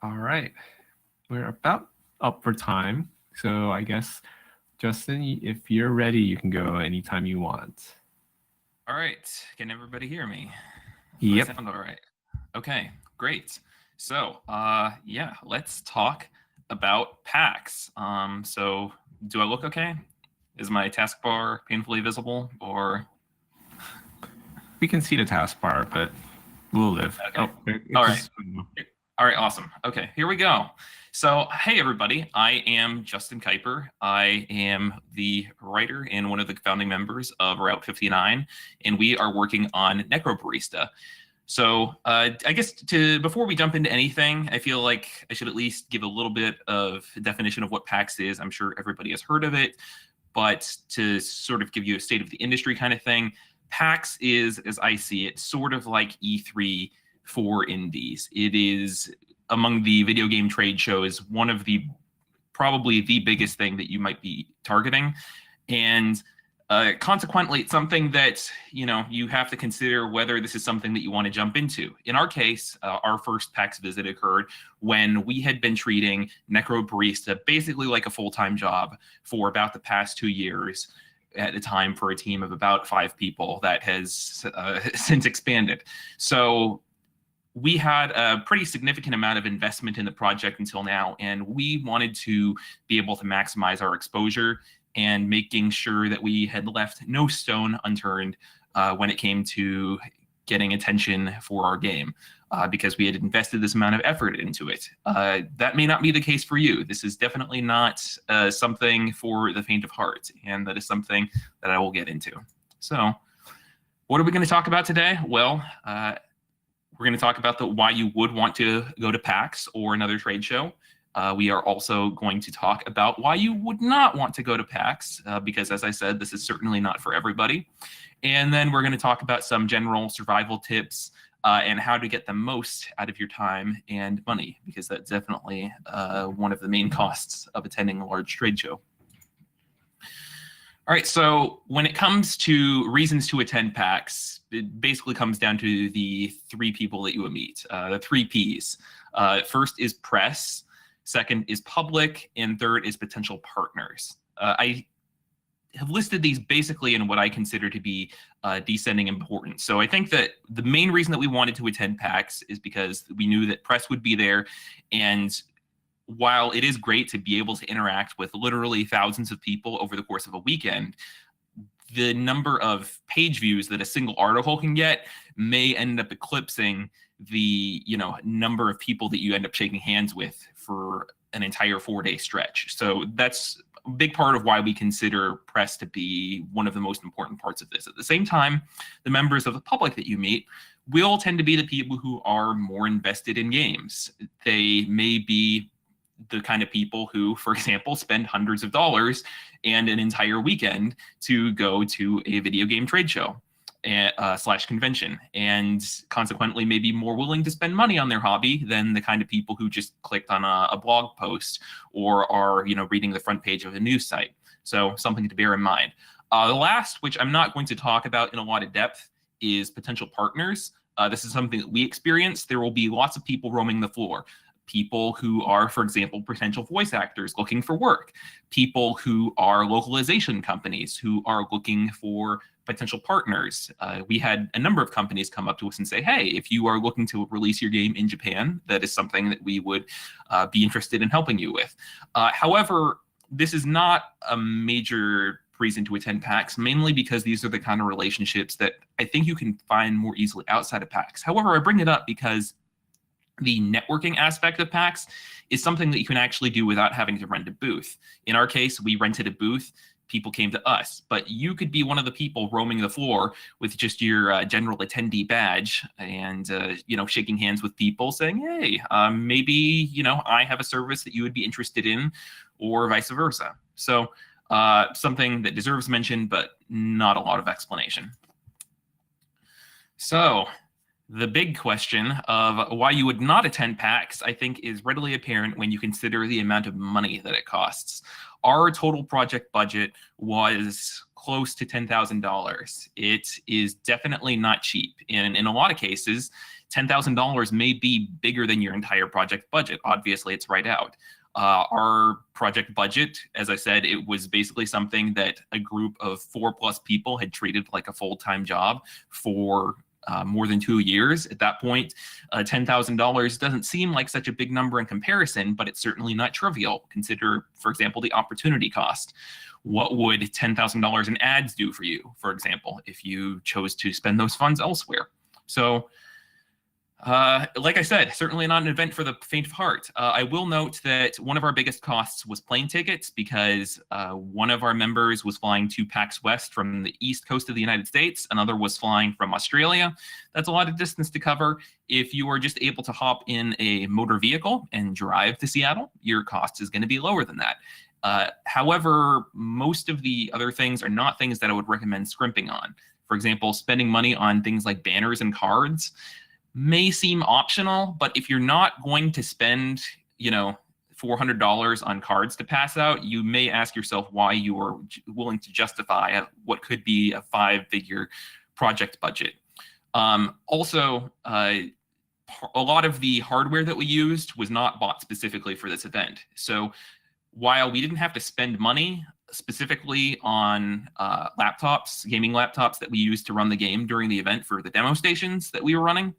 All right, we're about up for time. So I guess, Justin, if you're ready, you can go anytime you want. All right, can everybody hear me? Do I Yep. sound all right? Okay, great. So, yeah, let's talk about PAX. So do I look okay? Is my taskbar painfully visible, or? We can see the taskbar, but we'll live. Okay. Oh, All it's right. just... All right, awesome. Okay, here we go. So, hey, everybody. I am Justin Kuiper. I am the writer and one of the founding members of Route 59, and we are working on Necrobarista. So I guess before we jump into anything, I feel like I should at least give a little bit of definition of what PAX is. I'm sure everybody has heard of it, but to sort of give you a state of the industry kind of thing, PAX is, as I see it, sort of like E3 for indies. It is among the video game trade shows, one of the probably the biggest thing that you might be targeting. And consequently, it's something that you have to consider whether this is something that you want to jump into. In our case, our first PAX visit occurred when we had been treating Necrobarista basically like a full-time job for about the past 2 years, at a time for a team of about 5 people that has since expanded. So we had a pretty significant amount of investment in the project until now, and we wanted to be able to maximize our exposure and making sure that we had left no stone unturned when it came to getting attention for our game, because we had invested this amount of effort into it. That may not be the case for you. This is definitely not something for the faint of heart, and that is something that I will get into. So what are we going to talk about today? Well, we're going to talk about why you would want to go to PAX or another trade show. We are also going to talk about why you would not want to go to PAX, because, as I said, this is certainly not for everybody. And then we're going to talk about some general survival tips and how to get the most out of your time and money, because that's definitely one of the main costs of attending a large trade show. All right, so when it comes to reasons to attend PAX, it basically comes down to the 3 people that you will meet, the 3 Ps. First is press, second is public, and third is potential partners. I have listed these basically in what I consider to be descending importance. So I think that the main reason that we wanted to attend PAX is because we knew that press would be there, and while it is great to be able to interact with literally thousands of people over the course of a weekend, the number of page views that a single article can get may end up eclipsing the number of people that you end up shaking hands with for an entire 4-day stretch. So that's a big part of why we consider press to be one of the most important parts of this. At the same time, the members of the public that you meet will tend to be the people who are more invested in games. They may be the kind of people who, for example, spend hundreds of dollars and an entire weekend to go to a video game trade show / convention, and consequently may be more willing to spend money on their hobby than the kind of people who just clicked on a blog post or are reading the front page of a news site. So something to bear in mind. The last, which I'm not going to talk about in a lot of depth, is potential partners. This is something that we experience. There will be lots of people roaming the floor. People who are, for example, potential voice actors looking for work, people who are localization companies who are looking for potential partners. We had a number of companies come up to us and say, hey, if you are looking to release your game in Japan, that is something that we would be interested in helping you with. However, this is not a major reason to attend PAX, mainly because these are the kind of relationships that I think you can find more easily outside of PAX. However, I bring it up because the networking aspect of PAX is something that you can actually do without having to rent a booth. In our case, we rented a booth. People came to us, but you could be one of the people roaming the floor with just your general attendee badge and, shaking hands with people saying, hey, maybe, I have a service that you would be interested in, or vice versa. So something that deserves mention, but not a lot of explanation. So the big question of why you would not attend PAX, I think, is readily apparent when you consider the amount of money that it costs. Our total project budget was close to $10,000. It is definitely not cheap. And in a lot of cases, $10,000 may be bigger than your entire project budget. Obviously, it's right out. Our project budget, as I said, it was basically something that a group of 4+ people had treated like a full-time job for more than 2 years. At that point, $10,000 doesn't seem like such a big number in comparison, but it's certainly not trivial. Consider, for example, the opportunity cost. What would $10,000 in ads do for you, for example, if you chose to spend those funds elsewhere? So, like I said, certainly not an event for the faint of heart. I will note that one of our biggest costs was plane tickets, because one of our members was flying to PAX West from the east coast of the United States. Another was flying from Australia. That's a lot of distance to cover. If you are just able to hop in a motor vehicle and drive to Seattle, your cost is going to be lower than that. However, most of the other things are not things that I would recommend scrimping on. For example, spending money on things like banners and cards may seem optional, but if you're not going to spend, $400 on cards to pass out, you may ask yourself why you are willing to justify what could be a 5-figure project budget. Also, a lot of the hardware that we used was not bought specifically for this event. So while we didn't have to spend money specifically on laptops, gaming laptops that we used to run the game during the event for the demo stations that we were running,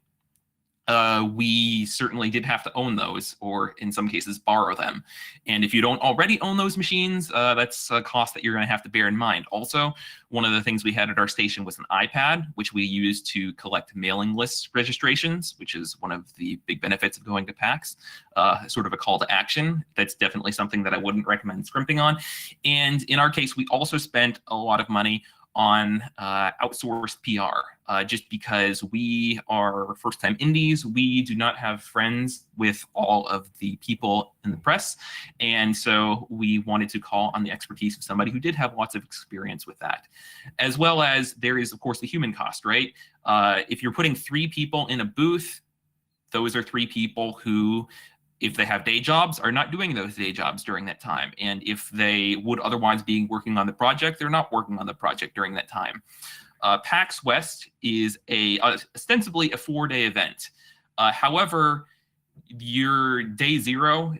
we certainly did have to own those, or in some cases borrow them. And if you don't already own those machines, that's a cost that you're going to have to bear in mind. Also, one of the things we had at our station was an iPad, which we used to collect mailing list registrations, which is one of the big benefits of going to PAX, sort of a call to action. That's definitely something that I wouldn't recommend scrimping on. And in our case, we also spent a lot of money on outsourced PR, just because we are first-time indies. We do not have friends with all of the people in the press, and so we wanted to call on the expertise of somebody who did have lots of experience with that. As well as there is, of course, the human cost, right? If you're putting 3 people in a booth, those are 3 people who, if they have day jobs, are not doing those day jobs during that time. And if they would otherwise be working on the project, they're not working on the project during that time. PAX West is ostensibly a 4-day event. However, your day 0,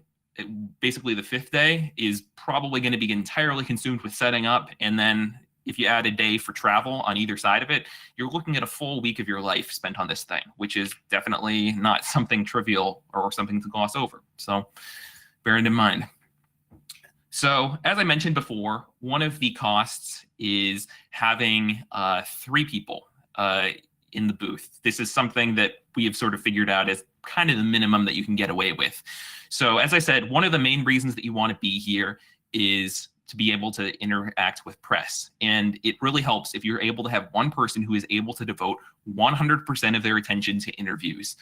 basically the 5th day, is probably going to be entirely consumed with setting up. And then if you add a day for travel on either side of it, you're looking at a full week of your life spent on this thing, which is definitely not something trivial or something to gloss over. So bear it in mind. So as I mentioned before, one of the costs is having 3 people in the booth. This is something that we have sort of figured out as kind of the minimum that you can get away with. So as I said, one of the main reasons that you want to be here is to be able to interact with press. And it really helps if you're able to have one person who is able to devote 100% of their attention to interviews.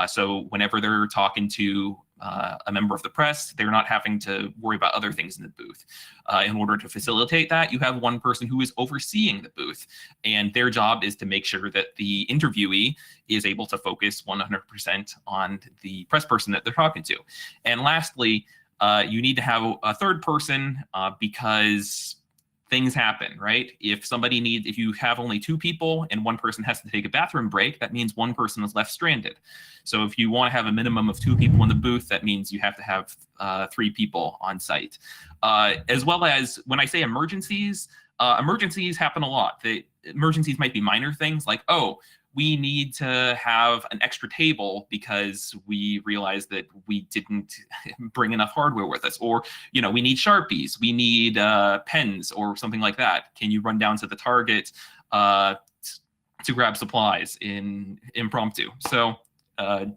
So whenever they're talking to a member of the press, they're not having to worry about other things in the booth. In order to facilitate that, you have one person who is overseeing the booth, and their job is to make sure that the interviewee is able to focus 100% on the press person that they're talking to. And lastly, you need to have a 3rd person because things happen, right? If you have only 2 people and one person has to take a bathroom break, that means one person is left stranded. So if you want to have a minimum of 2 people in the booth, that means you have to have 3 people on site. As well as when I say emergencies, emergencies happen a lot. Emergencies might be minor things like, oh, we need to have an extra table because we realized that we didn't bring enough hardware with us, or we need Sharpies, we need pens or something like that. Can you run down to the Target to grab supplies in impromptu? So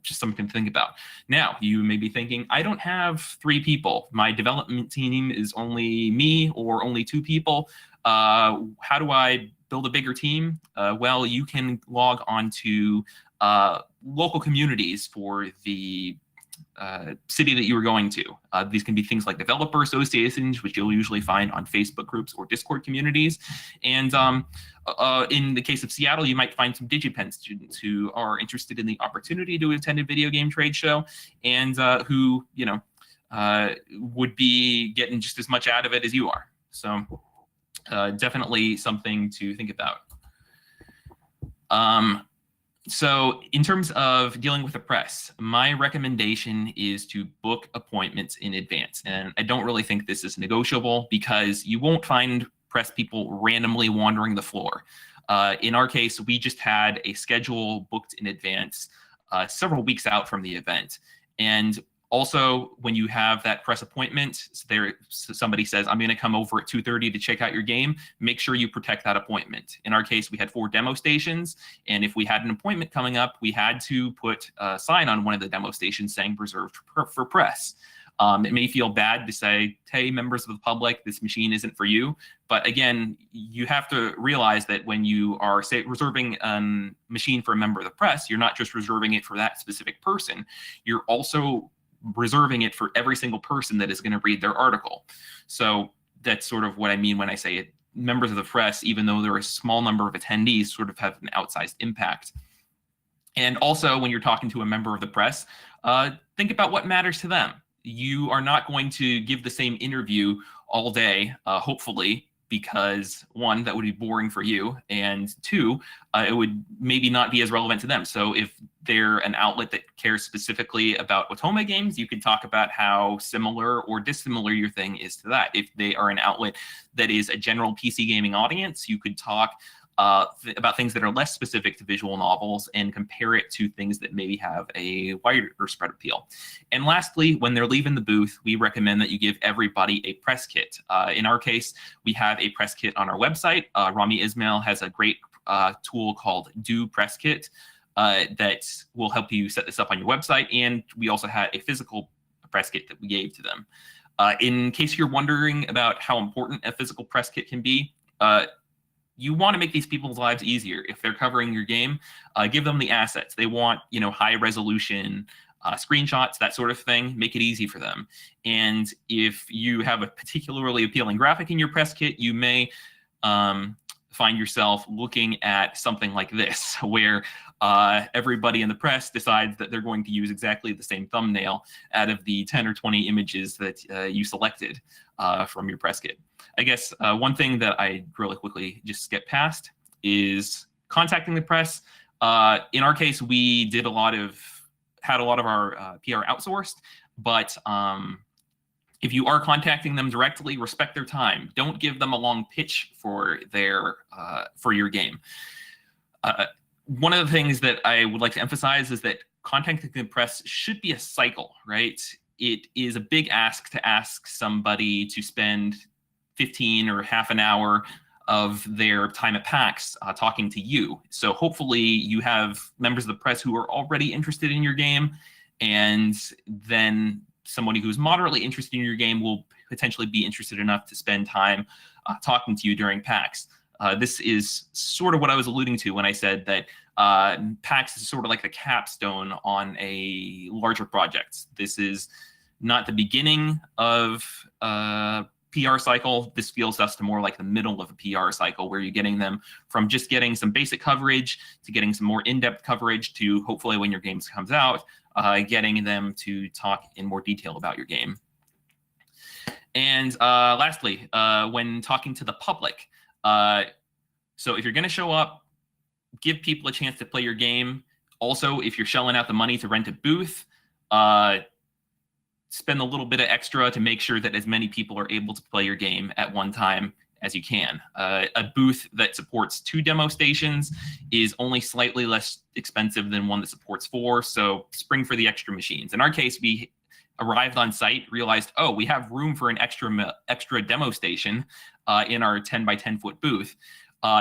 just something to think about. Now, you may be thinking, I don't have 3 people. My development team is only me or only 2 people. How do I build a bigger team? Well, you can log on to local communities for the city that you were going to. These can be things like developer associations, which you'll usually find on Facebook groups or Discord communities. And in the case of Seattle, you might find some DigiPen students who are interested in the opportunity to attend a video game trade show, and who would be getting just as much out of it as you are. So definitely something to think about. So in terms of dealing with the press, my recommendation is to book appointments in advance. And I don't really think this is negotiable because you won't find press people randomly wandering the floor. In our case, we just had a schedule booked in advance several weeks out from the event. And also, when you have that press appointment, somebody says, I'm going to come over at 2:30 to check out your game, make sure you protect that appointment. In our case, we had 4 demo stations, and if we had an appointment coming up, we had to put a sign on one of the demo stations saying reserved for press. It may feel bad to say, hey, members of the public, this machine isn't for you. But again, you have to realize that when you are, say, reserving a machine for a member of the press, you're not just reserving it for that specific person. You're also reserving it for every single person that is going to read their article. So that's sort of what I mean when I say it. Members of the press, even though there are a small number of attendees, sort of have an outsized impact. And also, when you're talking to a member of the press, think about what matters to them. You are not going to give the same interview all day, hopefully, because 1, that would be boring for you, and 2, it would maybe not be as relevant to them. So if they're an outlet that cares specifically about Otome games, you could talk about how similar or dissimilar your thing is to that. If they are an outlet that is a general PC gaming audience, you could talk about things that are less specific to visual novels and compare it to things that maybe have a wider spread appeal. And lastly, when they're leaving the booth, we recommend that you give everybody a press kit. In our case, we have a press kit on our website. Rami Ismail has a great tool called Do Press Kit that will help you set this up on your website. And we also had a physical press kit that we gave to them. In case you're wondering about how important a physical press kit can be, you want to make these people's lives easier. If they're covering your game, give them the assets. They want, high resolution screenshots, that sort of thing. Make it easy for them. And if you have a particularly appealing graphic in your press kit, you may find yourself looking at something like this, where everybody in the press decides that they're going to use exactly the same thumbnail out of the 10 or 20 images that you selected from your press kit. I guess one thing that I really quickly just skip past is contacting the press. In our case, we had a lot of our PR outsourced, but if you are contacting them directly, respect their time. Don't give them a long pitch for your game. One of the things that I would like to emphasize is that contacting the press should be a cycle, right? It is a big ask to ask somebody to spend 15 or half an hour of their time at PAX talking to you. So hopefully you have members of the press who are already interested in your game, and then somebody who's moderately interested in your game will potentially be interested enough to spend time talking to you during PAX. This is sort of what I was alluding to when I said that PAX is sort of like the capstone on a larger project. This is not the beginning of PR cycle. This feels to us more like the middle of a PR cycle, where you're getting them from just getting some basic coverage to getting some more in-depth coverage to hopefully when your game comes out, getting them to talk in more detail about your game. And lastly, when talking to the public, so if you're going to show up, give people a chance to play your game. Also, if you're shelling out the money to rent a booth, spend a little bit of extra to make sure that as many people are able to play your game at one time as you can. A booth that supports 2 demo stations is only slightly less expensive than one that supports 4, so spring for the extra machines. In our case, we arrived on site, realized, oh, we have room for an extra demo station in our 10 by 10 foot booth.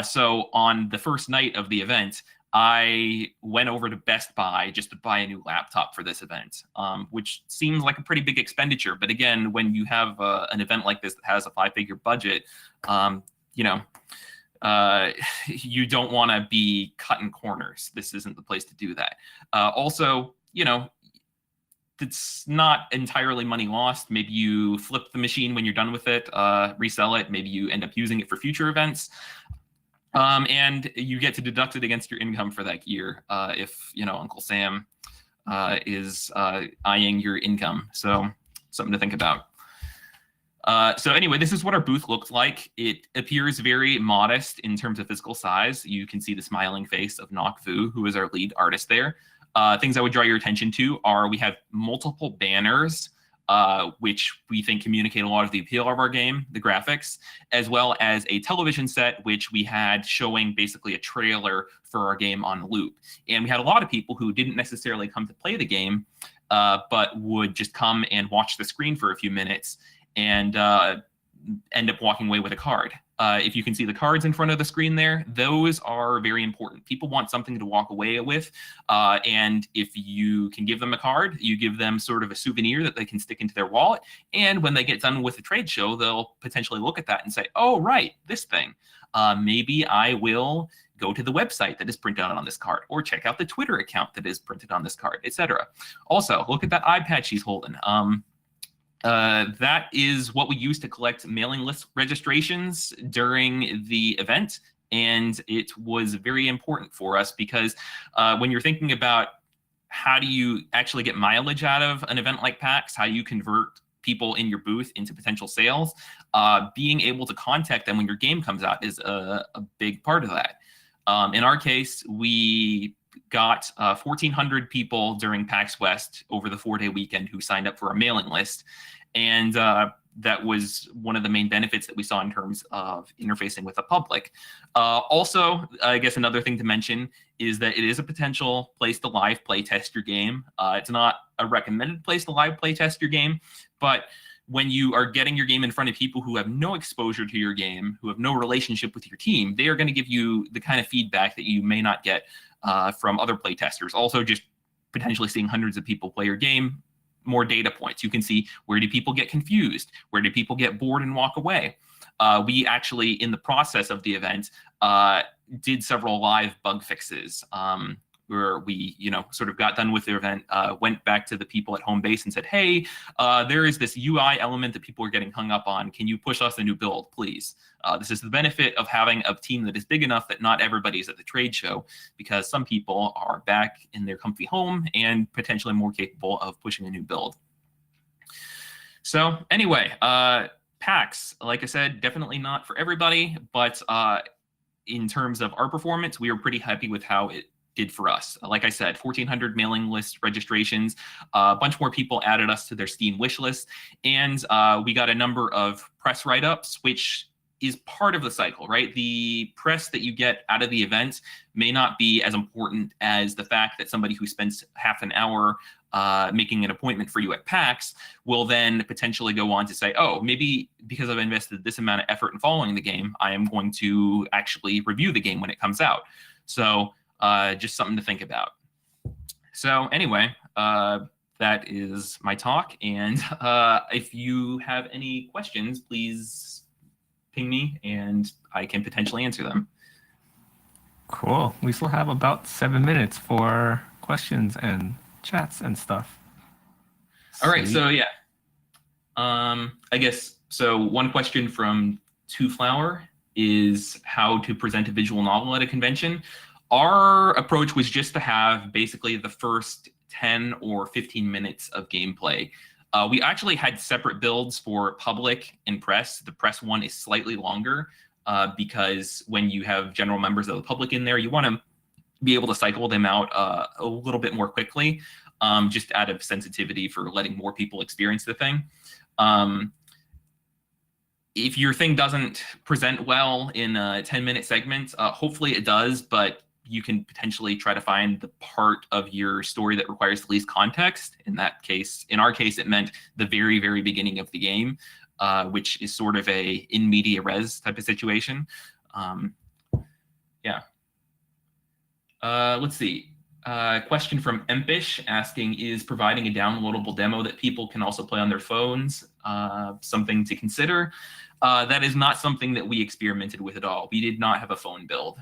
So on the first night of the event, I went over to Best Buy just to buy a new laptop for this event, which seems like a pretty big expenditure. But again, when you have an event like this that has a 5-figure budget, you don't want to be cutting corners. This isn't the place to do that. Also, it's not entirely money lost. Maybe you flip the machine when you're done with it, resell it. Maybe you end up using it for future events. And you get to deduct it against your income for that year if, Uncle Sam is eyeing your income. So something to think about. So anyway, this is what our booth looked like. It appears very modest in terms of physical size. You can see the smiling face of Nok Vu, who is our lead artist there. Things I would draw your attention to are we have multiple banners, which we think communicate a lot of the appeal of our game, the graphics, as well as a television set, which we had showing basically a trailer for our game on loop. And we had a lot of people who didn't necessarily come to play the game, but would just come and watch the screen for a few minutes and end up walking away with a card. If you can see the cards in front of the screen there, those are very important. People want something to walk away with. And if you can give them a card, you give them sort of a souvenir that they can stick into their wallet. And when they get done with the trade show, they'll potentially look at that and say, oh, right, this thing. Maybe I will go to the website that is printed on this card, or check out the Twitter account that is printed on this card, etc. Also, look at that iPad she's holding. That is what we use to collect mailing list registrations during the event. And it was very important for us because when you're thinking about how do you actually get mileage out of an event like PAX, how you convert people in your booth into potential sales, being able to contact them when your game comes out is a big part of that. In our case, we got 1,400 people during PAX West over the 4-day weekend who signed up for our mailing list. And that was one of the main benefits that we saw in terms of interfacing with the public. Also, I guess another thing to mention is that it is a potential place to live play test your game. It's not a recommended place to live play test your game, but when you are getting your game in front of people who have no exposure to your game, who have no relationship with your team, they are going to give you the kind of feedback that you may not get from other play testers. Also, just potentially seeing hundreds of people play your game, more data points. You can see, where do people get confused? Where do people get bored and walk away? We actually, in the process of the event, did several live bug fixes where we, sort of got done with the event, went back to the people at home base and said, hey, there is this UI element that people are getting hung up on. Can you push us a new build, please? This is the benefit of having a team that is big enough that not everybody's at the trade show, because some people are back in their comfy home and potentially more capable of pushing a new build. So anyway, PAX, like I said, definitely not for everybody, but in terms of our performance, we were pretty happy with how it did for us. Like I said, 1,400 mailing list registrations, a bunch more people added us to their Steam wish list, and we got a number of press write-ups, which is part of the cycle, right? The press that you get out of the event may not be as important as the fact that somebody who spends half an hour making an appointment for you at PAX will then potentially go on to say, oh, maybe because I've invested this amount of effort in following the game, I am going to actually review the game when it comes out. So just something to think about. So anyway, that is my talk. And if you have any questions, please ping me and I can potentially answer them. Cool. We still have about 7 minutes for questions and chats and stuff. All right. So yeah, I guess, so one question from Two Flower is how to present a visual novel at a convention. Our approach was just to have basically the first 10 or 15 minutes of gameplay. We actually had separate builds for public and press. The press one is slightly longer because when you have general members of the public in there, you want to be able to cycle them out a little bit more quickly, just out of sensitivity for letting more people experience the thing. If your thing doesn't present well in a 10-minute segment, hopefully it does, but you can potentially try to find the part of your story that requires the least context. In that case, in our case, it meant the very, very beginning of the game, which is sort of a in media res type of situation. Yeah. Let's see. Question from Empish asking, is providing a downloadable demo that people can also play on their phones something to consider? That is not something that we experimented with at all. We did not have a phone build.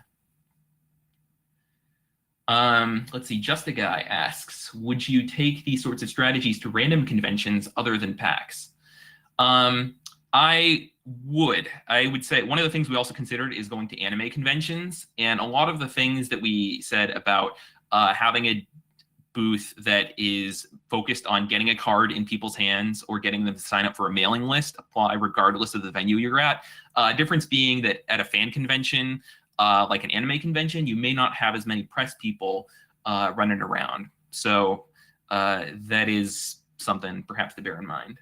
Let's see, Just a Guy asks, would you take these sorts of strategies to random conventions other than PAX? I would. I would say one of the things we also considered is going to anime conventions, and a lot of the things that we said about having a booth that is focused on getting a card in people's hands or getting them to sign up for a mailing list apply regardless of the venue you're at. Difference being that at a fan convention, like an anime convention, you may not have as many press people running around. So that is something perhaps to bear in mind.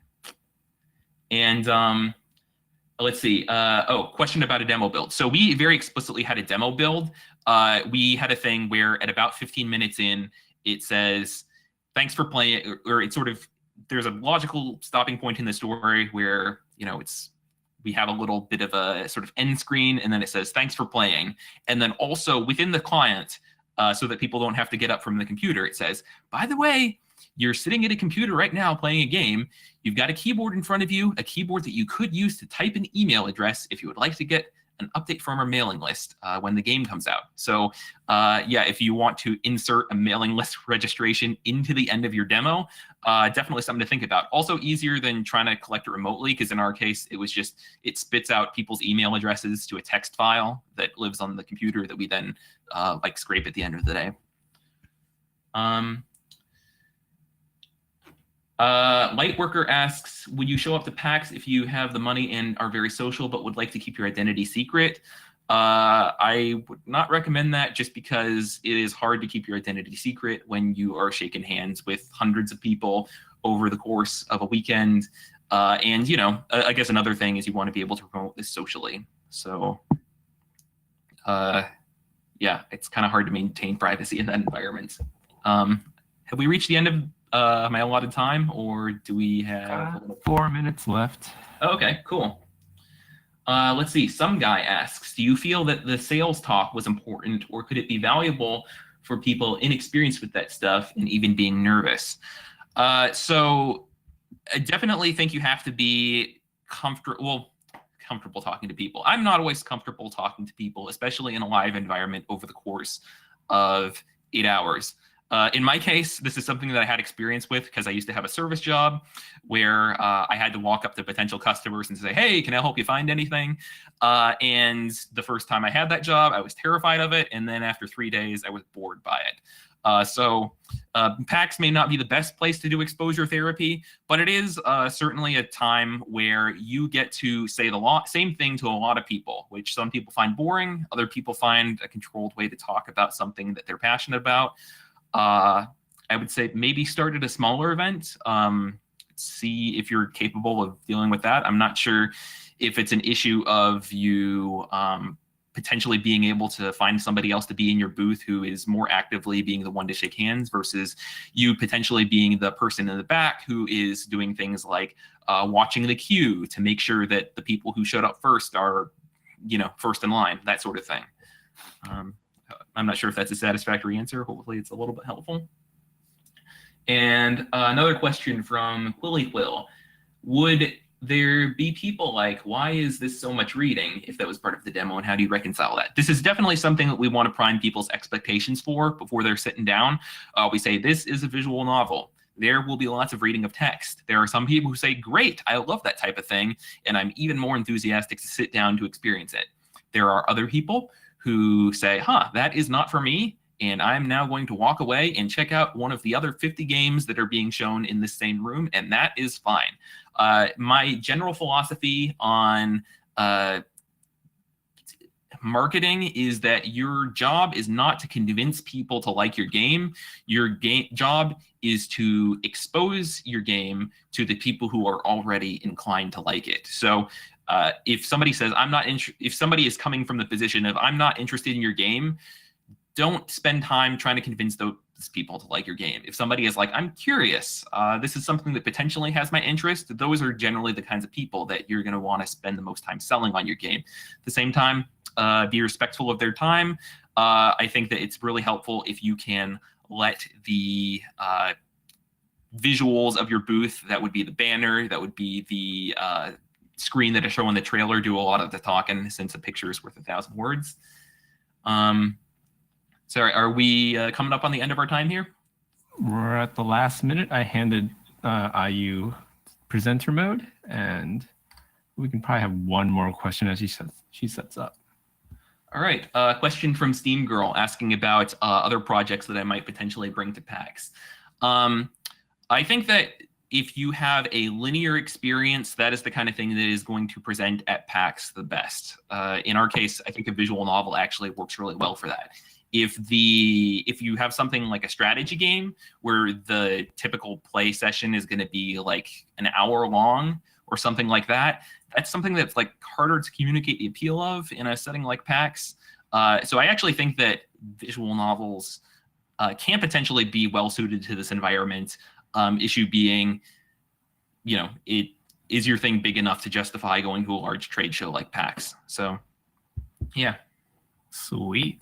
And let's see. Question about a demo build. So we very explicitly had a demo build. We had a thing where at about 15 minutes in, it says, thanks for playing, or it's sort of, there's a logical stopping point in the story where, you know, we have a little bit of a sort of end screen, and then it says, thanks for playing. And then also within the client, so that people don't have to get up from the computer, it says, by the way, you're sitting at a computer right now playing a game. You've got a keyboard in front of you, a keyboard that you could use to type an email address if you would like to get an update from our mailing list when the game comes out. So yeah, if you want to insert a mailing list registration into the end of your demo, definitely something to think about. Also easier than trying to collect it remotely, because in our case, it was just, it spits out people's email addresses to a text file that lives on the computer that we then like scrape at the end of the day. Lightworker asks, would you show up to PAX if you have the money and are very social but would like to keep your identity secret? I would not recommend that, just because it is hard to keep your identity secret when you are shaking hands with hundreds of people over the course of a weekend. And, you know, I guess another thing is you want to be able to promote this socially. So, yeah, it's kind of hard to maintain privacy in that environment. Have we reached the end of my allotted time, or do we have 4 minutes left? Okay, cool. Let's see. Some guy asks, do you feel that the sales talk was important, or could it be valuable for people inexperienced with that stuff and even being nervous? So I definitely think you have to be comfortable talking to people. I'm not always comfortable talking to people, especially in a live environment over the course of 8 hours. In my case, this is something that I had experience with because I used to have a service job where I had to walk up to potential customers and say, hey, can I help you find anything? And the first time I had that job, I was terrified of it. And then after 3 days, I was bored by it. So PAX may not be the best place to do exposure therapy, but it is certainly a time where you get to say the same thing to a lot of people, which some people find boring. Other people find a controlled way to talk about something that they're passionate about. I would say maybe start at a smaller event, see if you're capable of dealing with that. I'm not sure if it's an issue of you potentially being able to find somebody else to be in your booth who is more actively being the one to shake hands versus you potentially being the person in the back who is doing things like watching the queue to make sure that the people who showed up first are, you know, first in line, that sort of thing. I'm not sure if that's a satisfactory answer. Hopefully it's a little bit helpful. And another question from Quilly Quill. Would there be people like, why is this so much reading, if that was part of the demo, and how do you reconcile that? This is definitely something that we want to prime people's expectations for before they're sitting down. We say, this is a visual novel. There will be lots of reading of text. There are some people who say, great, I love that type of thing, and I'm even more enthusiastic to sit down to experience it. There are other people who say, that is not for me, and I'm now going to walk away and check out one of the other 50 games that are being shown in this same room, and that is fine. My general philosophy on marketing is that your job is not to convince people to like your game. Your job is to expose your game to the people who are already inclined to like it. So if somebody says, if somebody is coming from the position of, I'm not interested in your game, don't spend time trying to convince those people to like your game. If somebody is like, I'm curious, this is something that potentially has my interest, those are generally the kinds of people that you're going to want to spend the most time selling on your game. At the same time, be respectful of their time. I think that it's really helpful if you can let the visuals of your booth, that would be the banner, that would be the screen that I show in the trailer, do a lot of the talking, since a picture is worth 1,000 words. Sorry, are we coming up on the end of our time here? We're at the last minute. I handed IU presenter mode, and we can probably have one more question as she sets up. All right. Question from Steam Girl asking about other projects that I might potentially bring to PAX. I think that if you have a linear experience, that is the kind of thing that is going to present at PAX the best. In our case, I think a visual novel actually works really well for that. If you have something like a strategy game where the typical play session is going to be like an hour long or something like that, that's something that's like harder to communicate the appeal of in a setting like PAX. So I actually think that visual novels can potentially be well suited to this environment. Issue being, is your thing big enough to justify going to a large trade show like PAX? So, yeah. Sweet.